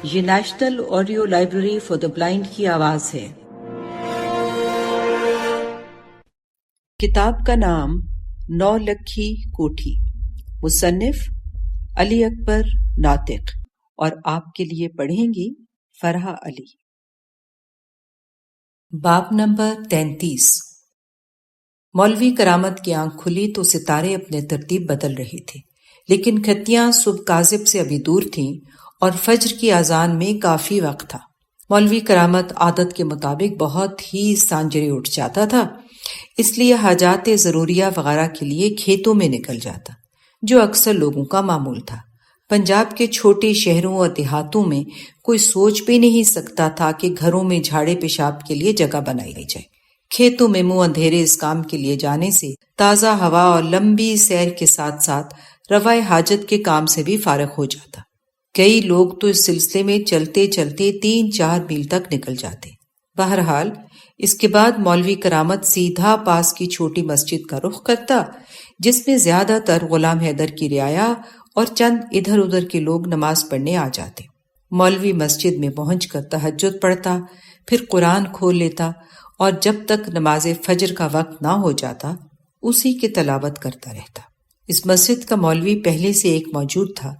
یہ national audio library for the blind کی آواز ہے۔ کتاب کا نام نو لکھی کوٹھی، مصنف علی اکبر ناطق، اور آپ کے لیے پڑھیں گی فرحہ علی۔ باب نمبر 33۔ مولوی کرامت کی آنکھ کھلی تو ستارے اپنے ترتیب بدل رہے تھے، لیکن کھتیاں صبح کاذب سے ابھی دور تھیں اور فجر کی اذان میں کافی وقت تھا۔ مولوی کرامت عادت کے مطابق بہت ہی سانجرے اٹھ جاتا تھا، اس لیے حاجات ضروریہ وغیرہ کے لیے کھیتوں میں نکل جاتا، جو اکثر لوگوں کا معمول تھا۔ پنجاب کے چھوٹے شہروں اور دیہاتوں میں کوئی سوچ بھی نہیں سکتا تھا کہ گھروں میں جھاڑے پیشاب کے لیے جگہ بنائی جائے۔ کھیتوں میں منہ اندھیرے اس کام کے لیے جانے سے تازہ ہوا اور لمبی سیر کے ساتھ ساتھ روائے حاجت کے کام سے بھی فارغ ہو جاتا۔ کئی لوگ تو اس سلسلے میں چلتے چلتے 3-4 میل تک نکل جاتے۔ بہرحال اس کے بعد مولوی کرامت سیدھا پاس کی چھوٹی مسجد کا رخ کرتا، جس میں زیادہ تر غلام حیدر کی رعایا اور چند ادھر ادھر کے لوگ نماز پڑھنے آ جاتے۔ مولوی مسجد میں پہنچ کر تہجد پڑھتا، پھر قرآن کھول لیتا اور جب تک نماز فجر کا وقت نہ ہو جاتا اسی کی تلاوت کرتا رہتا۔ اس مسجد کا مولوی پہلے سے ایک موجود تھا،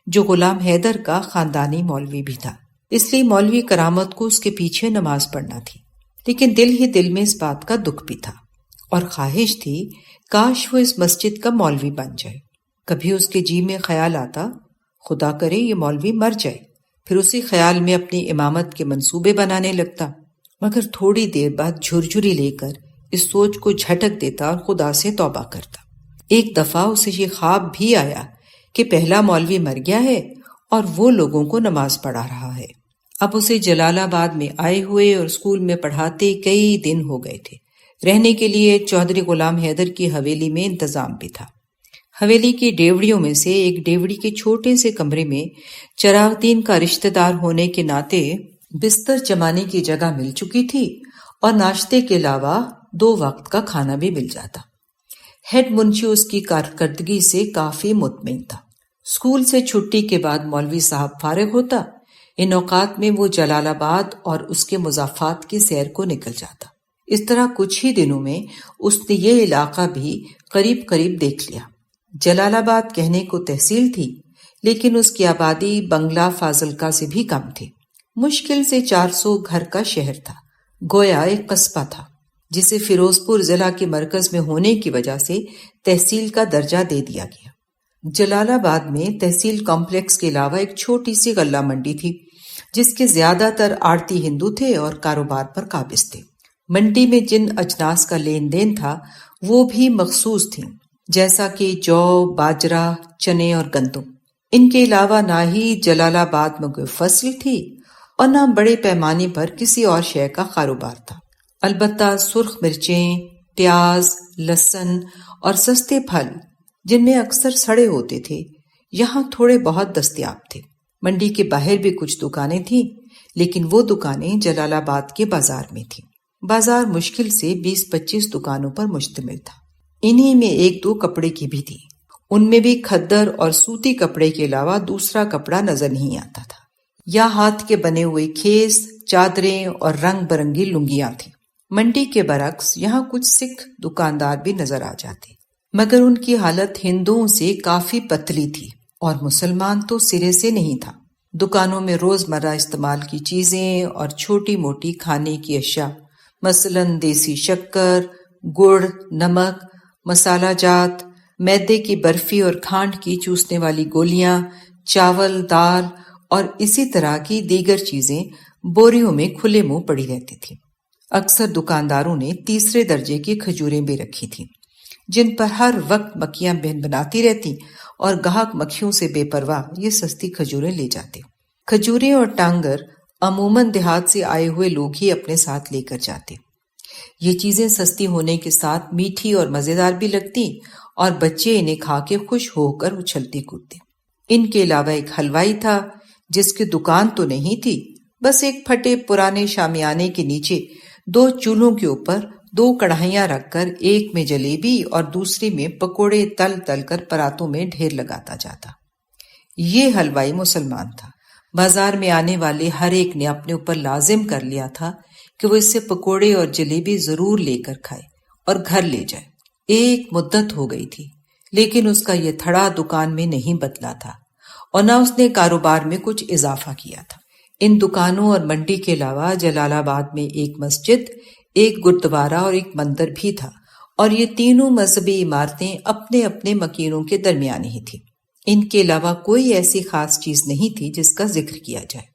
جو غلام حیدر کا خاندانی مولوی بھی تھا، اس لیے مولوی کرامت کو اس کے پیچھے نماز پڑھنا تھی، لیکن دل ہی دل میں اس بات کا دکھ بھی تھا اور خواہش تھی کاش وہ اس مسجد کا مولوی بن جائے۔ کبھی اس کے جی میں خیال آتا خدا کرے یہ مولوی مر جائے، پھر اسی خیال میں اپنی امامت کے منصوبے بنانے لگتا، مگر تھوڑی دیر بعد جھرجھری لے کر اس سوچ کو جھٹک دیتا اور خدا سے توبہ کرتا۔ ایک دفعہ اسے یہ خواب بھی آیا کہ پہلا مولوی مر گیا ہے اور وہ لوگوں کو نماز پڑھا رہا ہے۔ اب اسے جلال آباد میں آئے ہوئے اور اسکول میں پڑھاتے کئی دن ہو گئے تھے۔ رہنے کے لیے چودھری غلام حیدر کی حویلی میں انتظام بھی تھا۔ حویلی کی ڈیوڑیوں میں سے ایک ڈیوڑی کے چھوٹے سے کمرے میں چراغ دین کا رشتہ دار ہونے کے ناطے بستر جمانے کی جگہ مل چکی تھی اور ناشتے کے علاوہ 2 وقت کا کھانا بھی مل جاتا۔ ہیڈ منشی اس کی کارکردگی سے کافی مطمئن تھا۔ اسکول سے چھٹی کے بعد مولوی صاحب فارغ ہوتا، ان اوقات میں وہ جلال آباد اور اس کے مضافات کی سیر کو نکل جاتا۔ اس طرح کچھ ہی دنوں میں اس نے یہ علاقہ بھی قریب قریب دیکھ لیا۔ جلال آباد کہنے کو تحصیل تھی، لیکن اس کی آبادی بنگلہ فاضلکا سے بھی کم تھی۔ مشکل سے 400 گھر کا شہر تھا، گویا ایک قصبہ تھا، جسے فیروز پور ضلع کے مرکز میں ہونے کی وجہ سے تحصیل کا درجہ دے دیا گیا۔ جلال آباد میں تحصیل کمپلیکس کے علاوہ ایک چھوٹی سی غلہ منڈی تھی، جس کے زیادہ تر آڑتی ہندو تھے اور کاروبار پر قابض تھے۔ منڈی میں جن اجناس کا لین دین تھا وہ بھی مخصوص تھیں، جیسا کہ جو، باجرہ، چنے اور گندم۔ ان کے علاوہ نہ ہی جلال آباد میں کوئی فصل تھی اور نہ بڑے پیمانے پر کسی اور شے کا کاروبار تھا۔ البتہ سرخ مرچیں، پیاز، لہسن اور سستے پھل، جن میں اکثر سڑے ہوتے تھے، یہاں تھوڑے بہت دستیاب تھے۔ منڈی کے باہر بھی کچھ دکانیں تھیں، لیکن وہ دکانیں جلال آباد کے بازار میں تھیں۔ بازار مشکل سے 20-25 دکانوں پر مشتمل تھا۔ انہی میں 1-2 کپڑے کی بھی تھی، ان میں بھی کھدر اور سوتی کپڑے کے علاوہ دوسرا کپڑا نظر نہیں آتا تھا۔ یا ہاتھ کے بنے ہوئے کھیس، چادریں اور رنگ برنگی لنگیاں تھیں۔ منڈی کے برعکس یہاں کچھ سکھ دکاندار بھی نظر آ جاتے، مگر ان کی حالت ہندوؤں سے کافی پتلی تھی اور مسلمان تو سرے سے نہیں تھا۔ دکانوں میں روزمرہ استعمال کی چیزیں اور چھوٹی موٹی کھانے کی اشیاء، مثلاً دیسی شکر، گڑ، نمک، مسالہ جات، میدے کی برفی اور کھانڈ کی چوسنے والی گولیاں، چاول، دال اور اسی طرح کی دیگر چیزیں بوریوں میں کھلے منہ پڑی رہتی تھیں۔ اکثر دکانداروں نے تیسرے درجے کی کھجوریں بھی رکھی تھیں، جن پر ہر وقت مکھیاں بناتی رہتی اور گاہک مکھیوں سے بے پرواہ یہ سستی کھجوریں لے جاتے۔ کھجوریں اور ٹانگر عموماً دیہات سے آئے ہوئے لوگ ہی اپنے ساتھ لے کر جاتے۔ یہ چیزیں سستی ہونے کے ساتھ میٹھی اور مزیدار بھی لگتی اور بچے انہیں کھا کے خوش ہو کر اچھلتے کودتے۔ ان کے علاوہ ایک حلوائی تھا، جس کی دکان تو نہیں تھی، بس ایک پھٹے پرانے شامیانے کے نیچے 2 چولہوں کے اوپر 2 کڑھائیاں رکھ کر ایک میں جلیبی اور دوسری میں پکوڑے تل تل کر پراتوں میں ڈھیر لگاتا جاتا۔ یہ حلوائی مسلمان تھا، بازار میں آنے والے ہر ایک نے اپنے اوپر لازم کر لیا تھا کہ وہ اس سے پکوڑے اور جلیبی ضرور لے کر کھائے اور گھر لے جائے۔ ایک مدت ہو گئی تھی، لیکن اس کا یہ تھڑا دکان میں نہیں بدلا تھا اور نہ اس نے کاروبار میں کچھ اضافہ کیا تھا۔ ان دکانوں اور منڈی کے علاوہ جلال آباد میں ایک مسجد، ایک گردوارہ اور ایک مندر بھی تھا، اور یہ تینوں مذہبی عمارتیں اپنے اپنے مکینوں کے درمیان ہی تھیں۔ ان کے علاوہ کوئی ایسی خاص چیز نہیں تھی جس کا ذکر کیا جائے۔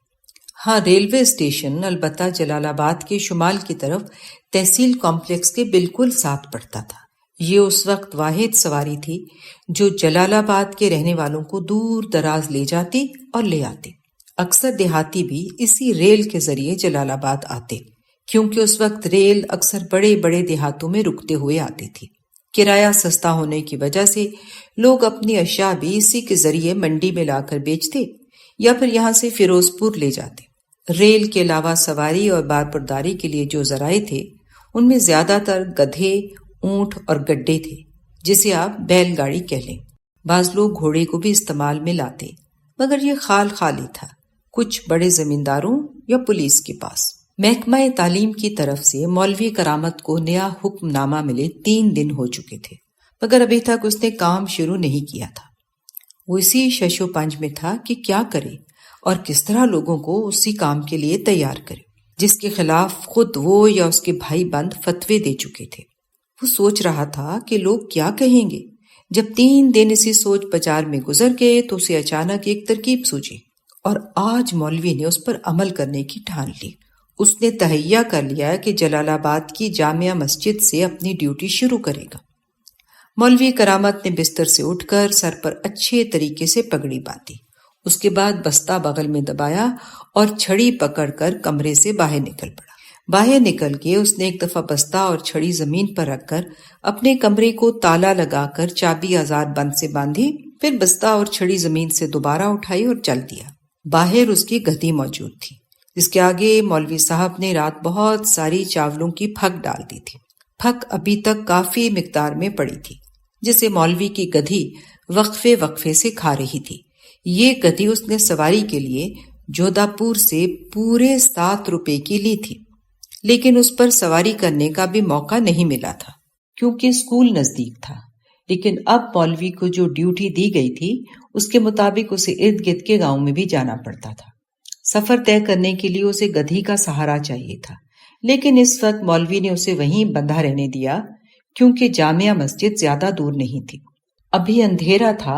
ہاں، ریلوے اسٹیشن البتہ جلال آباد کے شمال کی طرف تحصیل کمپلیکس کے بالکل ساتھ پڑتا تھا۔ یہ اس وقت واحد سواری تھی جو جلال آباد کے رہنے والوں کو دور دراز لے جاتی اور لے آتی۔ اکثر دیہاتی بھی اسی ریل کے ذریعے جلال آباد آتے، کیونکہ اس وقت ریل اکثر بڑے بڑے دیہاتوں میں رکتے ہوئے آتی تھی۔ کرایہ سستا ہونے کی وجہ سے لوگ اپنی اشیاء بھی اسی کے ذریعے منڈی میں لا کر بیچتے یا پھر یہاں سے فیروز پور لے جاتے۔ ریل کے علاوہ سواری اور باربرداری کے لیے جو ذرائع تھے ان میں زیادہ تر گدھے، اونٹ اور گڈے تھے، جسے آپ بیل گاڑی کہہ لیں۔ بعض لوگ گھوڑے کو بھی استعمال میں لاتے، مگر یہ خال خالی تھا، کچھ بڑے زمینداروں یا پولیس کے پاس۔ محکمہ تعلیم کی طرف سے مولوی کرامت کو نیا حکم نامہ ملے 3 دن ہو چکے تھے، مگر ابھی تک اس نے کام شروع نہیں کیا تھا۔ وہ اسی شش و پنج میں تھا کہ کیا کرے اور کس طرح لوگوں کو اسی کام کے لیے تیار کرے جس کے خلاف خود وہ یا اس کے بھائی بند فتوے دے چکے تھے۔ وہ سوچ رہا تھا کہ لوگ کیا کہیں گے۔ جب 3 دن اسی سوچ بچار میں گزر گئے تو اسے اچانک ایک ترکیب سوچی، اور آج مولوی نے اس پر عمل کرنے کی ٹھان لی۔ اس نے تہیہ کر لیا کہ جلال آباد کی جامع مسجد سے اپنی ڈیوٹی شروع کرے گا۔ مولوی کرامت نے بستر سے اٹھ کر سر پر اچھے طریقے سے پگڑی باندھی، اس کے بعد بستہ بغل میں دبایا اور چھڑی پکڑ کر کمرے سے باہر نکل پڑا۔ باہر نکل کے اس نے ایک دفعہ بستہ اور چھڑی زمین پر رکھ کر اپنے کمرے کو تالا لگا کر چابی آزار بند سے باندھی، پھر بستہ اور چھڑی زمین سے دوبارہ اٹھائی اور چل دیا۔ باہر اس کی گدھی موجود تھی، جس کے آگے مولوی صاحب نے رات بہت ساری چاولوں کی پھک ڈال دی تھی۔ پھک ابھی تک کافی مقدار میں پڑی تھی، جسے مولوی کی گدھی وقفے وقفے سے کھا رہی تھی۔ یہ گدھی اس نے سواری کے لیے جودھا پور سے پورے 7 روپے کی لی تھی، لیکن اس پر سواری کرنے کا بھی موقع نہیں ملا تھا کیونکہ اسکول نزدیک تھا۔ لیکن اب مولوی کو جو ڈیوٹی دی گئی تھی اس کے مطابق اسے ارد گرد کے گاؤں میں بھی جانا پڑتا تھا۔ سفر طے کرنے کے لیے اسے گدھی کا سہارا چاہیے تھا، لیکن اس وقت مولوی نے اسے وہیں بندھا رہنے دیا کیونکہ جامعہ مسجد زیادہ دور نہیں تھی۔ ابھی اندھیرا تھا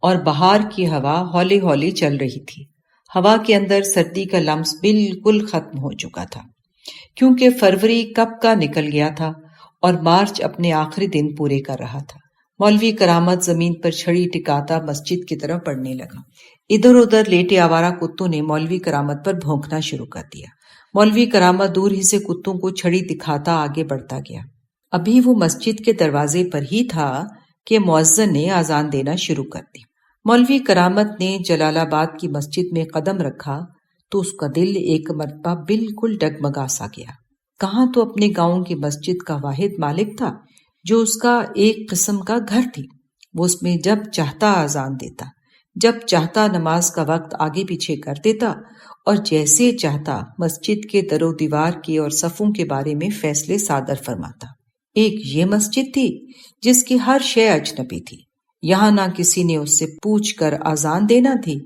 اور بہار کی ہوا ہولے ہولے چل رہی تھی۔ ہوا کے اندر سردی کا لمس بالکل ختم ہو چکا تھا کیونکہ فروری کب کا نکل گیا تھا اور مارچ اپنے آخری دن پورے کر رہا تھا۔ مولوی کرامت زمین پر چھڑی ٹکاتا مسجد کی طرف بڑھنے لگا۔ ادھر ادھر لیٹے آوارہ کتوں نے مولوی کرامت پر بھونکنا شروع کر دیا۔ مولوی کرامت دور ہی سے کتوں کو چھڑی دکھاتا آگے بڑھتا گیا۔ ابھی وہ مسجد کے دروازے پر ہی تھا کہ مؤذن نے اذان دینا شروع کر دی۔ مولوی کرامت نے جلال آباد کی مسجد میں قدم رکھا تو اس کا دل ایک مرتبہ بالکل ڈگمگا سا گیا۔ کہاں تو اپنے گاؤں کی مسجد کا واحد مالک تھا جو اس کا ایک قسم کا گھر تھی۔ وہ اس میں جب چاہتا اذان دیتا، جب چاہتا نماز کا وقت آگے پیچھے کر دیتا اور جیسے چاہتا مسجد کے در و دیوار کے اور صفوں کے بارے میں فیصلے صادر فرماتا۔ ایک یہ مسجد تھی جس کی ہر شے اجنبی تھی۔ یہاں نہ کسی نے اس سے پوچھ کر اذان دینا تھی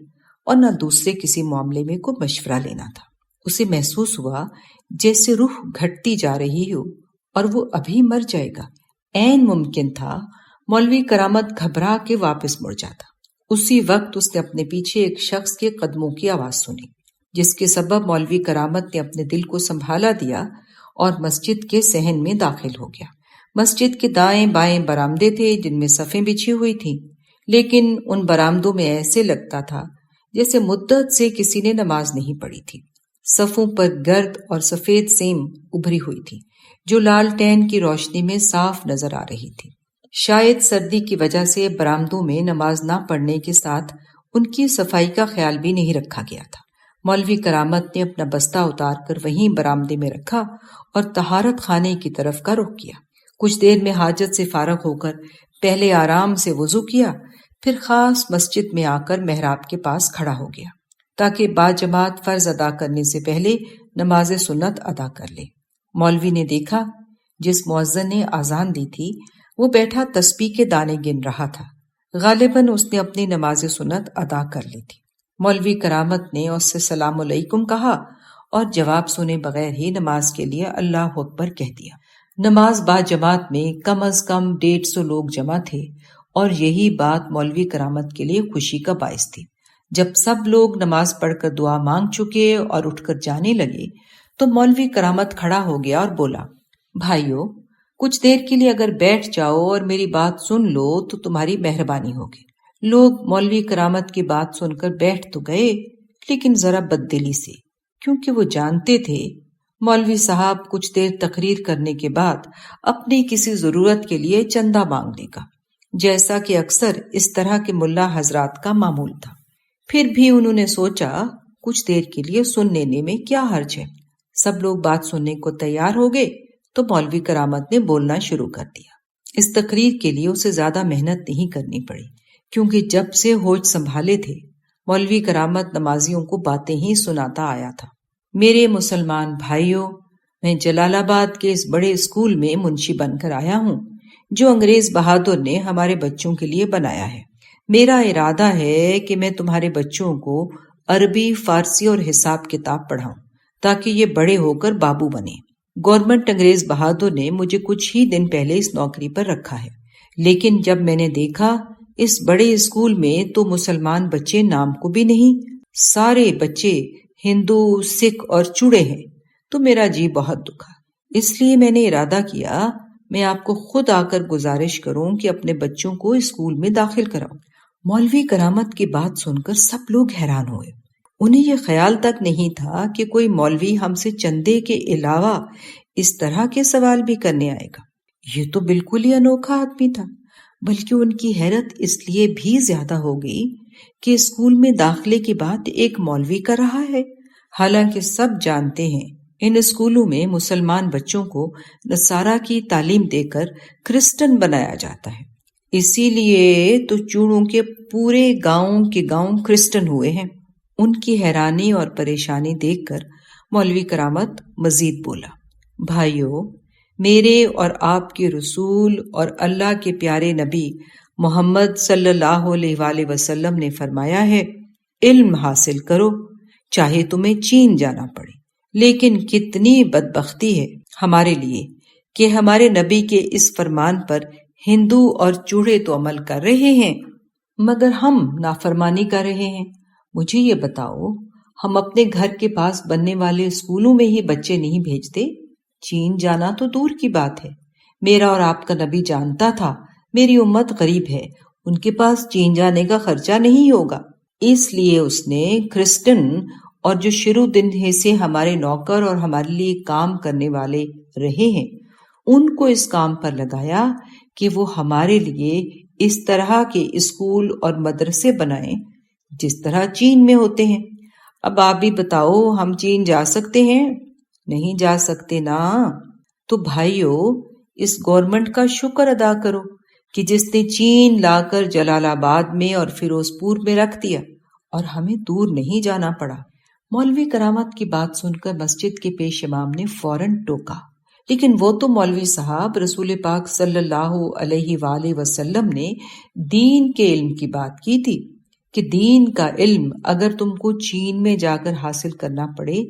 اور نہ دوسرے کسی معاملے میں کوئی مشورہ لینا تھا۔ اسے محسوس ہوا جیسے روح گھٹتی جا رہی ہو اور وہ ابھی مر جائے گا۔ عین ممکن تھا مولوی کرامت گھبرا کے واپس مڑ جاتا۔ اسی وقت اس نے اپنے پیچھے ایک شخص کے قدموں کی آواز سنی، جس کے سبب مولوی کرامت نے اپنے دل کو سنبھالا دیا اور مسجد کے صحن میں داخل ہو گیا۔ مسجد کے دائیں بائیں برآمدے تھے جن میں صفیں بچھی ہوئی تھیں، لیکن ان برآمدوں میں ایسے لگتا تھا جیسے مدت سے کسی نے نماز نہیں پڑھی تھی۔ صفوں پر گرد اور سفید سیم ابھری ہوئی تھی جو لالٹین کی روشنی میں صاف نظر آ رہی تھی۔ شاید سردی کی وجہ سے برآمدوں میں نماز نہ پڑھنے کے ساتھ ان کی صفائی کا خیال بھی نہیں رکھا گیا تھا۔ مولوی کرامت نے اپنا بستہ اتار کر وہیں برآمدے میں رکھا اور طہارت خانے کی طرف کا رخ کیا۔ کچھ دیر میں حاجت سے فارغ ہو کر پہلے آرام سے وضو کیا، پھر خاص مسجد میں آ کر محراب کے پاس کھڑا ہو گیا۔ تاکہ باجماعت فرض ادا کرنے سے پہلے نماز سنت ادا کر لے۔ مولوی نے دیکھا جس مؤذن نے اذان دی تھی وہ بیٹھا تسبیح کے دانے گن رہا تھا۔ غالباً اس نے اپنی نماز سنت ادا کر لی تھی۔ مولوی کرامت نے اس سے سلام علیکم کہا اور جواب سنے بغیر ہی نماز کے لیے اللہ اکبر کہہ دیا۔ نماز باجماعت میں کم از کم 150 لوگ جمع تھے اور یہی بات مولوی کرامت کے لیے خوشی کا باعث تھی۔ جب سب لوگ نماز پڑھ کر دعا مانگ چکے اور اٹھ کر جانے لگے تو مولوی کرامت کھڑا ہو گیا اور بولا، بھائیو، کچھ دیر کے لیے اگر بیٹھ جاؤ اور میری بات سن لو تو تمہاری مہربانی ہوگی۔ لوگ مولوی کرامت کی بات سن کر بیٹھ تو گئے لیکن ذرا بددلی سے، کیونکہ وہ جانتے تھے مولوی صاحب کچھ دیر تقریر کرنے کے بعد اپنی کسی ضرورت کے لیے چندہ مانگ لے گا، جیسا کہ اکثر اس طرح کے ملا حضرات کا معمول تھا۔ پھر بھی انہوں نے سوچا کچھ دیر کے لیے سن لینے میں کیا حرج ہے۔ سب لوگ بات سننے کو تیار ہو گئے تو مولوی کرامت نے بولنا شروع کر دیا۔ اس تقریر کے لیے اسے زیادہ محنت نہیں کرنی پڑی، کیونکہ جب سے ہوش سنبھالے تھے مولوی کرامت نمازیوں کو باتیں ہی سناتا آیا تھا۔ میرے مسلمان بھائیوں، میں جلال آباد کے اس بڑے اسکول میں منشی بن کر آیا ہوں جو انگریز بہادر نے ہمارے بچوں کے لیے بنایا ہے۔ میرا ارادہ ہے کہ میں تمہارے بچوں کو عربی، فارسی اور حساب کتاب پڑھاؤں تاکہ یہ بڑے ہو کر بابو بنے۔ گورنمنٹ انگریز بہادر نے مجھے کچھ ہی دن پہلے اس نوکری پر رکھا ہے، لیکن جب میں نے دیکھا اس بڑے اسکول میں تو مسلمان بچے نام کو بھی نہیں، سارے بچے ہندو، سکھ اور چوڑے ہیں، تو میرا جی بہت دکھا۔ اس لیے میں نے ارادہ کیا میں آپ کو خود آ کر گزارش کروں کہ اپنے بچوں کو اسکول میں داخل کراؤں۔ مولوی کرامت کی بات سن کر سب لوگ حیران ہوئے۔ انہیں یہ خیال تک نہیں تھا کہ کوئی مولوی ہم سے چندے کے علاوہ اس طرح کے سوال بھی کرنے آئے گا۔ یہ تو بالکل ہی انوکھا آدمی تھا، بلکہ ان کی حیرت اس لیے بھی زیادہ ہو گئی کہ اسکول میں داخلے کی بات ایک مولوی کر رہا ہے، حالانکہ سب جانتے ہیں ان اسکولوں میں مسلمان بچوں کو نصارہ کی تعلیم دے کر کرسچن بنایا جاتا ہے۔ اسی لیے تو چوڑوں کے پورے گاؤں کے گاؤں کرسچن ہوئے ہیں۔ ان کی حیرانی اور پریشانی دیکھ کر مولوی کرامت مزید بولا، بھائیو، میرے اور آپ کے رسول اور اللہ کے پیارے نبی محمد صلی اللہ علیہ وآلہ وسلم نے فرمایا ہے، علم حاصل کرو چاہے تمہیں چین جانا پڑے۔ لیکن کتنی بدبختی ہے ہمارے لیے کہ ہمارے نبی کے اس فرمان پر ہندو اور چوڑے تو عمل کر رہے ہیں مگر ہم نافرمانی کر رہے ہیں۔ مجھے یہ بتاؤ، ہم اپنے گھر کے پاس بننے والے اسکولوں میں ہی بچے نہیں بھیجتے؟ چین جانا تو دور کی بات ہے۔ میرا اور آپ کا نبی جانتا تھا میری امت غریب ہے، ان کے پاس چین جانے کا خرچہ نہیں ہوگا، اس لیے اس نے کرسچن اور جو شروع دن سے ہمارے نوکر اور ہمارے لیے کام کرنے والے رہے ہیں ان کو اس کام پر لگایا کہ وہ ہمارے لیے اس طرح کے اسکول اور مدرسے بنائیں جس طرح چین میں ہوتے ہیں۔ اب آپ بھی بتاؤ، ہم چین جا سکتے ہیں؟ نہیں جا سکتے نا۔ تو بھائیو، اس گورنمنٹ کا شکر ادا کرو کہ جس نے چین لا کر جلال آباد میں اور فیروز پور میں رکھ دیا اور ہمیں دور نہیں جانا پڑا۔ مولوی کرامت کی بات سن کر مسجد کے پیش امام نے فوراً ٹوکا، لیکن وہ تو مولوی صاحب، رسول پاک صلی اللہ علیہ وآلہ وسلم نے دین کے علم کی بات کی تھی کہ دین کا علم اگر تم کو چین میں جا کر حاصل کرنا پڑے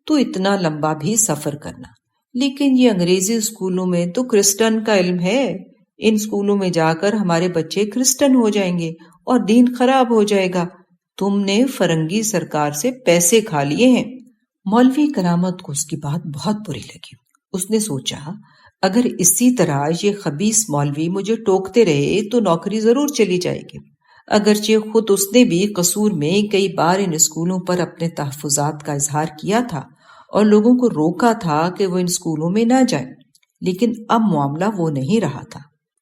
تو اتنا لمبا بھی سفر کرنا، لیکن یہ انگریزی اسکولوں میں تو کرسچن کا علم ہے، ان اسکولوں میں جا کر ہمارے بچے کرسچن ہو جائیں گے اور دین خراب ہو جائے گا، تم نے فرنگی سرکار سے پیسے کھا لیے ہیں۔ مولوی کرامت کو اس کی بات بہت بری لگی۔ اس نے سوچا اگر اسی طرح یہ خبیث مولوی مجھے ٹوکتے رہے تو نوکری ضرور چلی جائے گی۔ اگرچہ خود اس نے بھی قصور میں کئی بار ان اسکولوں پر اپنے تحفظات کا اظہار کیا تھا اور لوگوں کو روکا تھا کہ وہ ان اسکولوں میں نہ جائیں، لیکن اب معاملہ وہ نہیں رہا تھا۔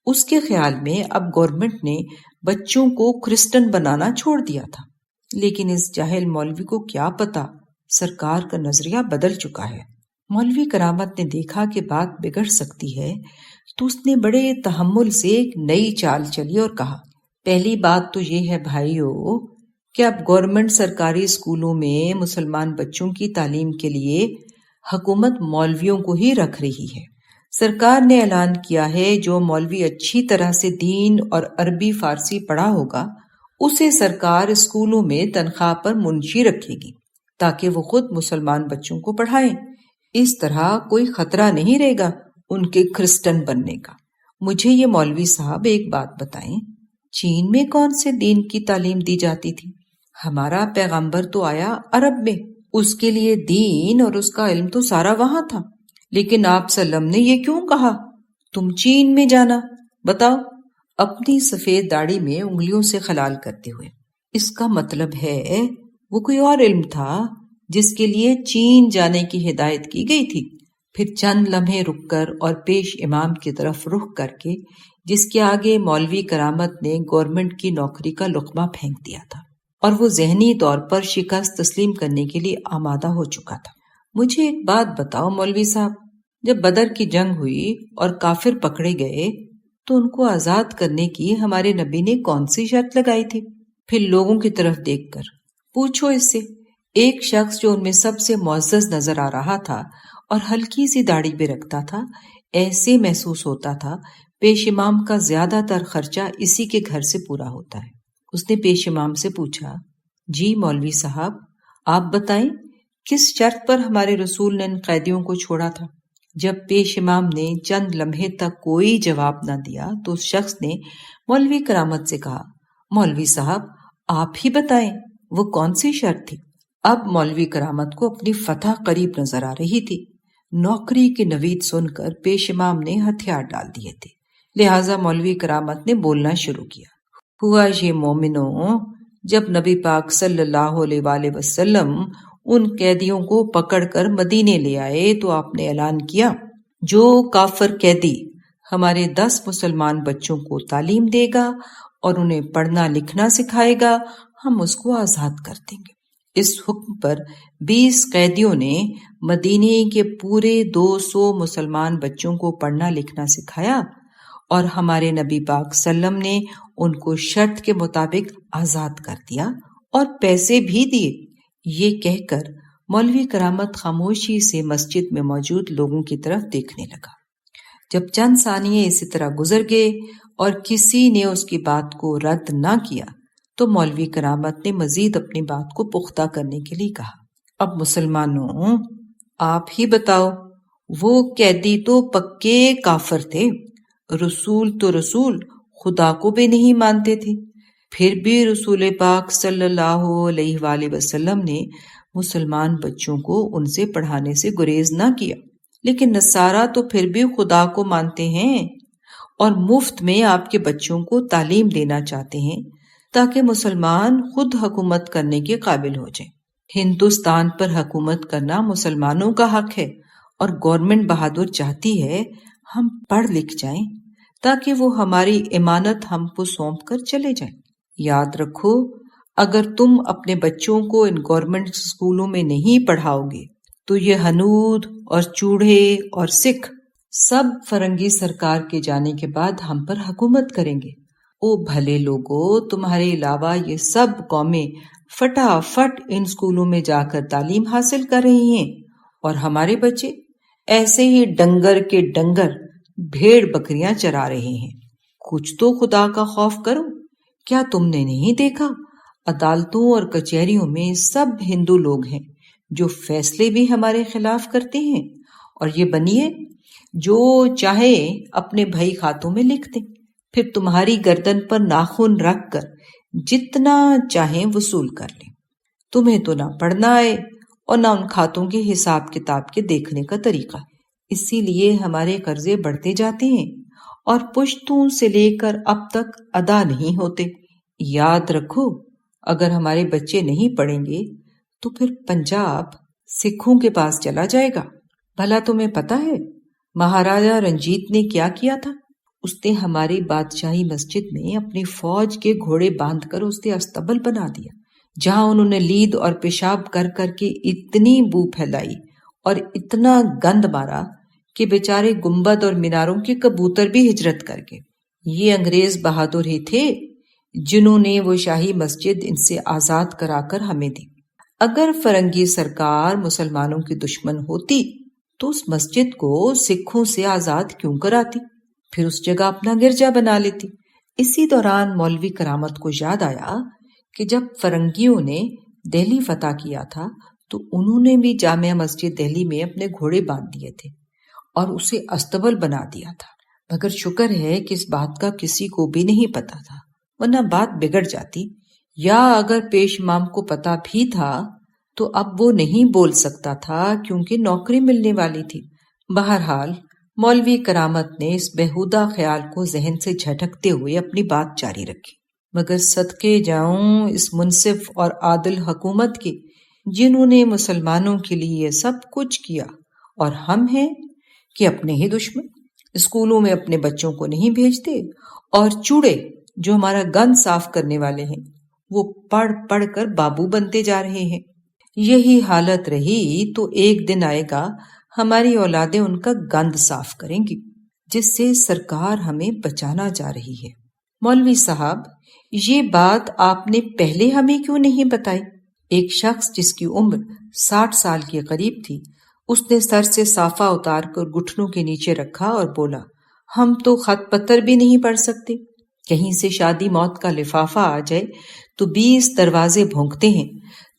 اس کے خیال میں اب گورنمنٹ نے بچوں کو کرسچن بنانا چھوڑ دیا تھا، لیکن اس جاہل مولوی کو کیا پتا سرکار کا نظریہ بدل چکا ہے۔ مولوی کرامت نے دیکھا کہ بات بگڑ سکتی ہے تو اس نے بڑے تحمل سے ایک نئی چال چلی اور کہا، پہلی بات تو یہ ہے بھائیو کہ اب گورنمنٹ سرکاری اسکولوں میں مسلمان بچوں کی تعلیم کے لیے حکومت مولویوں کو ہی رکھ رہی ہے۔ سرکار نے اعلان کیا ہے جو مولوی اچھی طرح سے دین اور عربی فارسی پڑھا ہوگا اسے سرکار اسکولوں میں تنخواہ پر منشی رکھے گی تاکہ وہ خود مسلمان بچوں کو پڑھائیں۔ اس طرح کوئی خطرہ نہیں رہے گا ان کے کرسچن بننے کا۔ مجھے یہ مولوی صاحب ایک بات بتائیں، چین میں کون سے دین کی تعلیم دی جاتی تھی؟ ہمارا پیغمبر تو آیا عرب میں، اس کے لیے دین اور اس کا علم تو سارا وہاں تھا، لیکن آپ صلی اللہ علیہ وسلم نے یہ کیوں کہا تم چین میں جانا؟ بتاؤ، اپنی سفید داڑھی میں انگلیوں سے خلال کرتے ہوئے۔ اس کا مطلب ہے وہ کوئی اور علم تھا جس کے لیے چین جانے کی ہدایت کی گئی تھی۔ پھر چند لمحے رک کر اور پیش امام کی طرف رخ کر کے، جس کے آگے مولوی کرامت نے گورنمنٹ کی نوکری کا لقمہ پھینک دیا تھا اور وہ ذہنی طور پر شکست تسلیم کرنے کے لیے آمادہ ہو چکا تھا۔ مجھے ایک بات بتاؤ مولوی صاحب، جب بدر کی جنگ ہوئی اور کافر پکڑے گئے تو ان کو آزاد کرنے کی ہمارے نبی نے کون سی شرط لگائی تھی؟ پھر لوگوں کی طرف دیکھ کر پوچھو اس سے۔ ایک شخص جو ان میں سب سے معزز نظر آ رہا تھا اور ہلکی سی داڑھی بھی رکھتا تھا، ایسے محسوس ہوتا تھا پیش امام کا زیادہ تر خرچہ اسی کے گھر سے پورا ہوتا ہے۔ اس نے پیش امام سے پوچھا، جی مولوی صاحب آپ بتائیں کس شرط پر ہمارے رسول نے ان قیدیوں کو چھوڑا تھا؟ جب پیش امام نے چند لمحے تک کوئی جواب نہ دیا تو اس شخص نے مولوی کرامت سے کہا، مولوی صاحب آپ ہی بتائیں وہ کون سی شرط تھی؟ اب مولوی کرامت کو اپنی فتح قریب نظر آ رہی تھی۔ نوکری کی نوید سن کر پیش امام نے ہتھیار ڈال دیے تھے، لہٰذا مولوی کرامت نے بولنا شروع کیا۔ ہوا یہ مومنوں، جب نبی پاک صلی اللہ علیہ وآلہ وسلم ان قیدیوں کو پکڑ کر مدینے لے آئے تو آپ نے اعلان کیا، جو کافر قیدی ہمارے 10 مسلمان بچوں کو تعلیم دے گا اور انہیں پڑھنا لکھنا سکھائے گا ہم اس کو آزاد کر دیں گے۔ اس حکم پر 20 قیدیوں نے مدینے کے پورے 200 مسلمان بچوں کو پڑھنا لکھنا سکھایا اور ہمارے نبی پاک صلی اللہ علیہ وسلم نے ان کو شرط کے مطابق آزاد کر دیا اور پیسے بھی دیے۔ یہ کہہ کر مولوی کرامت خاموشی سے مسجد میں موجود لوگوں کی طرف دیکھنے لگا۔ جب چند ثانیے اسی طرح گزر گئے اور کسی نے اس کی بات کو رد نہ کیا تو مولوی کرامت نے مزید اپنی بات کو پختہ کرنے کے لیے کہا، اب مسلمانوں آپ ہی بتاؤ، وہ قیدی تو پکے کافر تھے، رسول تو رسول خدا کو بھی نہیں مانتے تھے، پھر بھی رسول پاک صلی اللہ علیہ وآلہ وسلم نے مسلمان بچوں کو ان سے پڑھانے سے گریز نہ کیا۔ لیکن نصارہ تو پھر بھی خدا کو مانتے ہیں اور مفت میں آپ کے بچوں کو تعلیم دینا چاہتے ہیں تاکہ مسلمان خود حکومت کرنے کے قابل ہو جائیں۔ ہندوستان پر حکومت کرنا مسلمانوں کا حق ہے اور گورنمنٹ بہادر چاہتی ہے ہم پڑھ لکھ جائیں تاکہ وہ ہماری امانت ہم کو سونپ کر چلے جائیں۔ یاد رکھو، اگر تم اپنے بچوں کو ان گورنمنٹ اسکولوں میں نہیں پڑھاؤ گے تو یہ ہنود اور چوڑے اور سکھ سب فرنگی سرکار کے جانے کے بعد ہم پر حکومت کریں گے۔ او بھلے لوگو، تمہارے علاوہ یہ سب قومیں فٹافٹ ان اسکولوں میں جا کر تعلیم حاصل کر رہی ہیں اور ہمارے بچے ایسے ہی ڈنگر کے ڈنگر بھیڑ بکریاں چرا رہے ہیں۔ کچھ تو خدا کا خوف کرو۔ کیا تم نے نہیں دیکھا عدالتوں اور کچہریوں میں سب ہندو لوگ ہیں جو فیصلے بھی ہمارے خلاف کرتے ہیں، اور یہ بنیے جو چاہے اپنے بھائی خاتوں میں لکھ دیں، پھر تمہاری گردن پر ناخن رکھ کر جتنا چاہیں وصول کر لیں۔ تمہیں تو نہ پڑھنا آئے اور نہ ان کھاتوں کے حساب کتاب کے دیکھنے کا طریقہ، اسی لیے ہمارے قرضے بڑھتے جاتے ہیں اور پشتوں سے لے کر اب تک ادا نہیں ہوتے۔ یاد رکھو، اگر ہمارے بچے نہیں پڑھیں گے تو پھر پنجاب سکھوں کے پاس چلا جائے گا۔ بھلا تمہیں پتا ہے مہاراجا رنجیت نے کیا کیا تھا؟ اس نے ہماری بادشاہی مسجد میں اپنی فوج کے گھوڑے باندھ کر اس نے استبل بنا دیا، جہاں انہوں نے لید اور پیشاب کر کر کے اتنی بو پھیلائی اور اتنا گند مارا کہ بیچارے گنبد اور میناروں کے کبوتر بھی ہجرت کر گئے۔ یہ انگریز بہادر ہی تھے جنہوں نے وہ شاہی مسجد ان سے آزاد کرا کر ہمیں دی۔ اگر فرنگی سرکار مسلمانوں کی دشمن ہوتی تو اس مسجد کو سکھوں سے آزاد کیوں کراتی، پھر اس جگہ اپنا گرجا بنا لیتی۔ اسی دوران مولوی کرامت کو یاد آیا کہ جب فرنگیوں نے دہلی فتح کیا تھا تو انہوں نے بھی جامع مسجد دہلی میں اپنے گھوڑے باندھ دیے تھے اور اسے استبل بنا دیا تھا، مگر شکر ہے کہ اس بات کا کسی کو بھی نہیں پتا تھا، ورنہ بات بگڑ جاتی، یا اگر پیش امام کو پتا بھی تھا تو اب وہ نہیں بول سکتا تھا کیونکہ نوکری ملنے والی تھی۔ بہرحال مولوی کرامت نے اس بےہودہ خیال کو ذہن سے جھٹکتے ہوئے اپنی بات جاری رکھی، مگر صدقے جاؤں اس منصف اور عادل حکومت کی جنہوں نے مسلمانوں کے لیے یہ سب کچھ کیا، اور ہم ہیں کہ اپنے ہی دشمن، اسکولوں میں اپنے بچوں کو نہیں بھیجتے، اور چوڑے جو ہمارا گند صاف کرنے والے ہیں وہ پڑھ پڑھ کر بابو بنتے جا رہے ہیں۔ یہی حالت رہی تو ایک دن آئے گا ہماری اولادیں ان کا گند صاف کریں گی، جس سے سرکار ہمیں بچانا جا رہی ہے۔ مولوی صاحب، یہ بات آپ نے پہلے ہمیں کیوں نہیں بتائی؟ ایک شخص جس کی عمر 60 سال کے قریب تھی، اس نے سر سے صافہ اتار کر گھٹنوں کے نیچے رکھا اور بولا، ہم تو خط پتر بھی نہیں پڑھ سکتے، کہیں سے شادی موت کا لفافہ آ جائے تو 20 دروازے بھونکتے ہیں،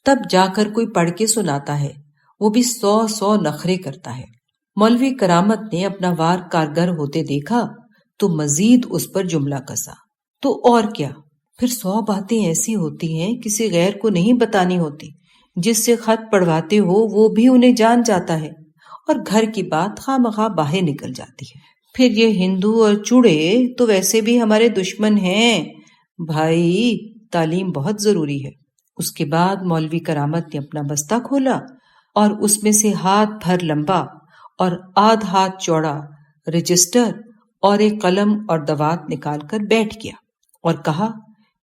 تب جا کر کوئی پڑھ کے سناتا ہے، وہ بھی 100 نخرے کرتا ہے۔ مولوی کرامت نے اپنا وار کارگر ہوتے دیکھا تو مزید اس پر جملہ کسا، تو اور کیا، پھر 100 باتیں ایسی ہوتی ہیں کسی غیر کو نہیں بتانی ہوتی، جس سے خط پڑھواتے ہو وہ بھی انہیں جان جاتا ہے، اور گھر کی بات خواہ مخواہ باہر نکل جاتی ہے۔ پھر یہ ہندو اور چوڑے تو ویسے بھی ہمارے دشمن ہیں۔ بھائی، تعلیم بہت ضروری ہے۔ اس کے بعد مولوی کرامت نے اپنا بستہ کھولا اور اس میں سے ہاتھ بھر لمبا اور آدھ ہاتھ چوڑا رجسٹر اور ایک قلم اور دوات نکال کر بیٹھ گیا اور کہا،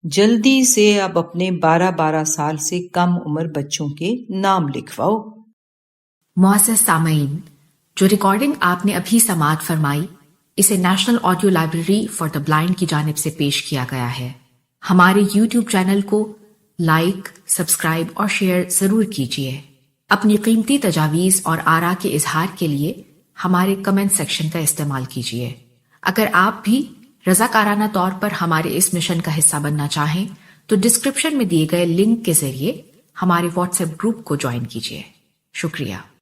جلدی سے اب اپنے 12 سال سے کم عمر بچوں کے نام لکھواؤ۔ معزز سامعین، جو ریکارڈنگ آپ نے ابھی سماعت فرمائی، اسے national audio library for the blind کی جانب سے پیش کیا گیا ہے۔ ہمارے یوٹیوب چینل کو لائک، سبسکرائب اور شیئر ضرور کیجیے۔ اپنی قیمتی تجاویز اور آراء کے اظہار کے لیے ہمارے کمنٹ سیکشن کا استعمال کیجیے۔ اگر آپ بھی رضاکارانہ طور پر ہمارے اس مشن کا حصہ بننا چاہیں تو ڈسکرپشن میں دیے گئے لنک کے ذریعے ہمارے واٹس ایپ گروپ کو جوائن کیجیے۔ شکریہ۔